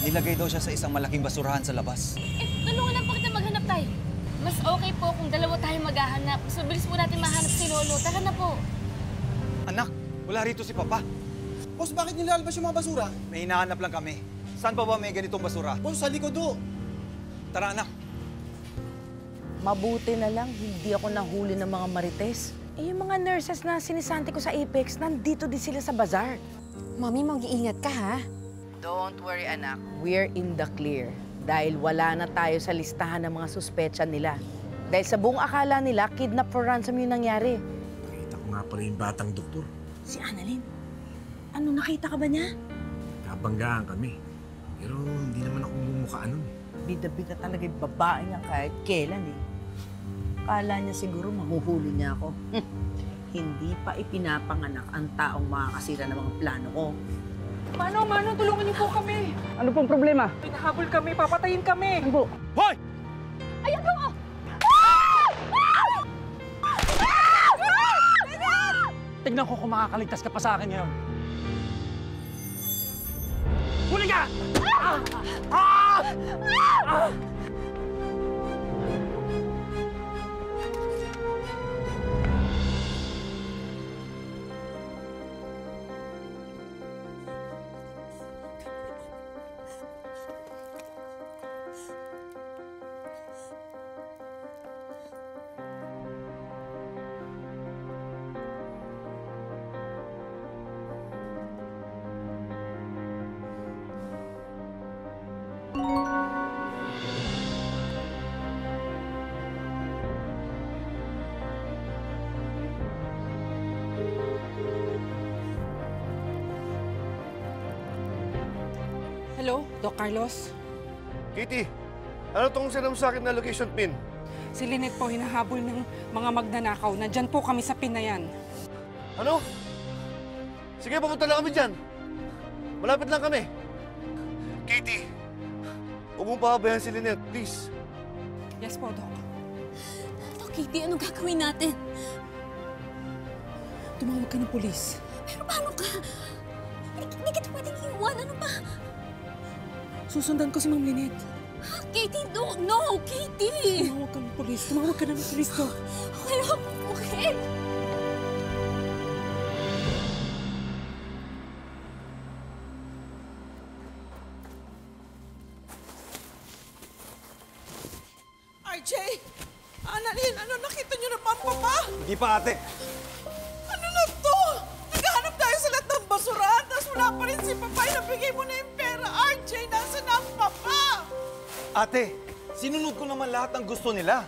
Nilagay daw siya sa isang malaking basurahan sa labas. Tulungan lang po kita maghanap tayo. Mas okay po kung dalawa tayo maghahanap. Mas mabilis po natin mahanap si Lolo. Tara na po. Anak, wala rito si Papa. Boss, bakit nilalabas yung mga basura? May hinahanap lang kami. Saan pa ba may ganitong basura? Boss, sa likod do. Tara, anak. Mabuti na lang, hindi ako nahuli ng mga marites. Eh, yung mga nurses na sinisanti ko sa Apex, nandito din sila sa bazaar. Mami, mag-iingat ka, ha? Don't worry, anak. We're in the clear. Dahil wala na tayo sa listahan ng mga suspecha nila. Dahil sa buong akala nila, kidnap for ransom yung nangyari. Nakita ko nga pala yung batang doktor. Si Annalyn, ano, nakita ka ba niya? Kabanggaan kami. Pero hindi naman ako mumukha nun. Bida-bida talaga yung babae niya kahit kailan eh. Kala niya siguro mahuhuli niya ako. Hindi pa ipinapanganak ang taong makakasira ng mga plano ko. Mano, tulungan niyo po kami. Ano pong problema? Pinahabol kami, papatayin kami. Ano po? Hoy! Ayan po! Tignan ko kung makakaligtas ka pa sa akin ngayon. Huli ka! Hello, Doc Carlos? Kitty, ano tong sinam sa akin na location pin? Si Lynette po hinahabol ng mga magnanakaw. Nandyan po kami sa pin na yan. Ano? Sige, pupunta lang kami dyan. Malapit lang kami. Kitty, huwag mong pahabayan si Lynette, please. Yes po, Doc. Doc Kitty, anong gagawin natin? Tumawag ka ng pulis. Pero paano ka? Hindi kita pwedeng iwan. Ano ba? Susundan ko si Ma'am Lynette. Kitty, no! Kitty! Tumawag ka ng pulis. Tumawag ka ng pulis, Doc. Okay lang. Okay. RJ! Annalyn, ano nakita niyo na Papa? Hindi pa, ate. Ano na to? Naghahanap tayo sa lahat ng basurahan, tapos wala pa rin si Papa. Nabigay mo na yung pera. RJ, nasa na ang Papa? Ate, sinunod ko naman lahat ng gusto nila.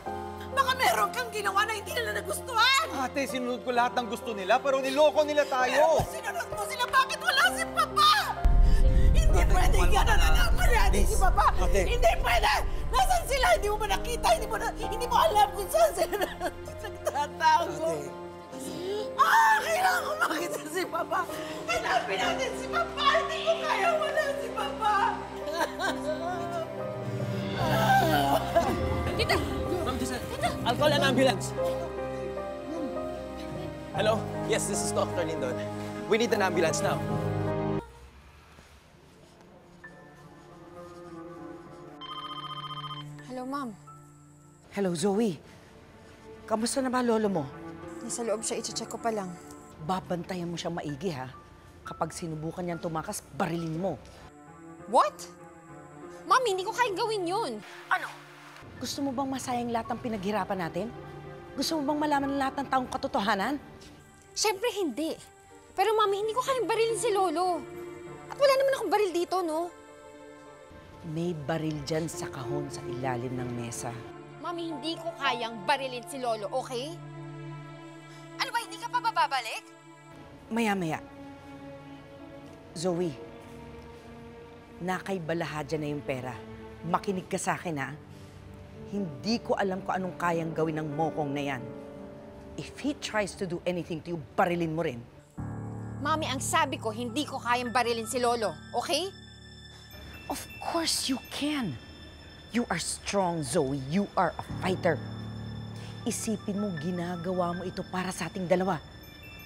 Baka meron kang ginawa na hindi nila nagustuhan. Ate, sinunod ko lahat ng gusto nila, pero niloko nila tayo. Pero sinunod mo sila, bakit wala si Papa? Hindi pwede gano'n na naman natin si Papa. Ate. Hindi pwede! Nasaan sila? Hindi mo ba nakita? Hindi mo alam kung saan sila nagtatago. Kailangan ko makita si Papa. Hanapin natin si Papa. Hindi ko kaya wala si Papa. Tita! Ma'am, I'll call an ambulance. Hello? Yes, this is Dr. Lindon. We need an ambulance now. Hello, Ma'am. Hello, Zoe. Kamusta na ba lolo mo? Nasa loob siya, i-check ko pa lang. Babantayan mo siyang maigi, ha? Kapag sinubukan niyang tumakas, barilin mo. What? Ma'am, hindi ko kayang gawin yun. Ano? Gusto mo bang masayang lahat ng pinaghirapan natin? Gusto mo bang malaman lahat ng taong katotohanan? Siyempre hindi. Pero Mami, hindi ko kayang barilin si Lolo. At wala naman akong baril dito, no? May baril dyan sa kahon sa ilalim ng mesa. Mami, hindi ko kayang barilin si Lolo, okay? Ano ba, hindi ka pa bababalik? Maya-maya. Zoe, nakaibalahadya na yung pera. Makinig ka sa akin, ha? Hindi ko alam kung anong kayang gawin ng mokong na yan. If he tries to do anything to you, barilin mo rin. Mami, ang sabi ko, hindi ko kayang barilin si Lolo, okay? Of course you can. You are strong, Zoe. You are a fighter. Isipin mo, ginagawa mo ito para sa ating dalawa.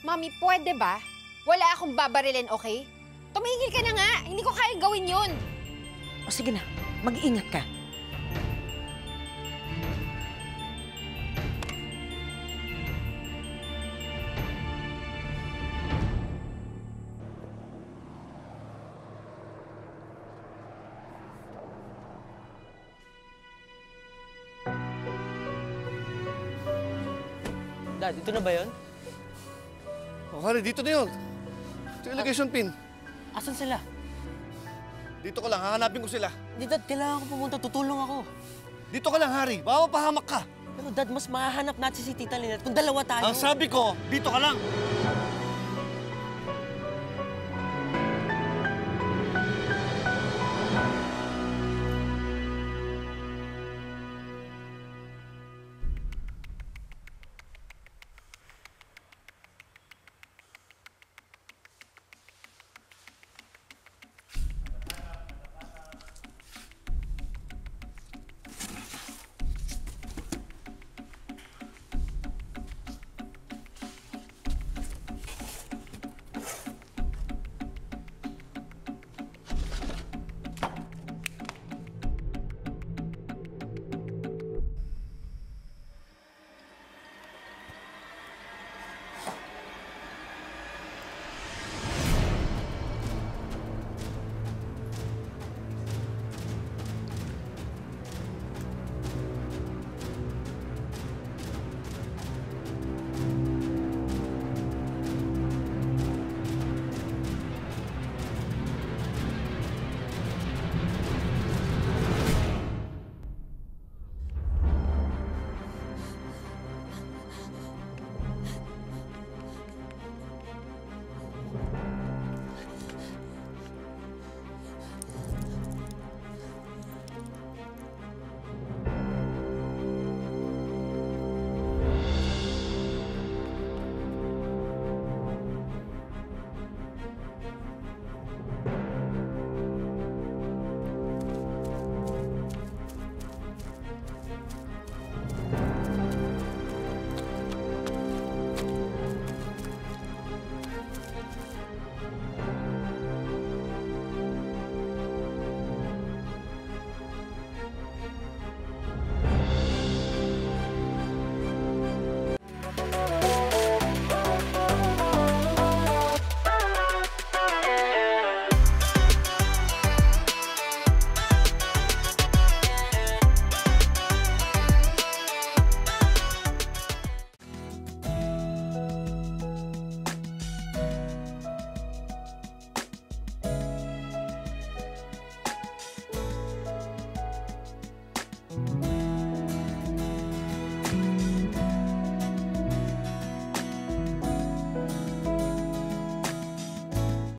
Mami, pwede ba? Wala akong babarilin, okay? Tumigil ka na nga! Hindi ko kayang gawin yun! O sige na, mag-ingat ka. Dad, ito na ba yun? Oh, Harry, dito na yun. Ito yung location pin. Asan sila? Dito ka lang, hahanapin ko sila. Hindi, Dad. Kailangan ko pumunta. Tutulong ako. Dito ka lang, Harry. Baka mapahamak ka. Pero, Dad, mas mahahanap natin si Tita Lynette kung dalawa tayo. Ang sabi ko, dito ka lang.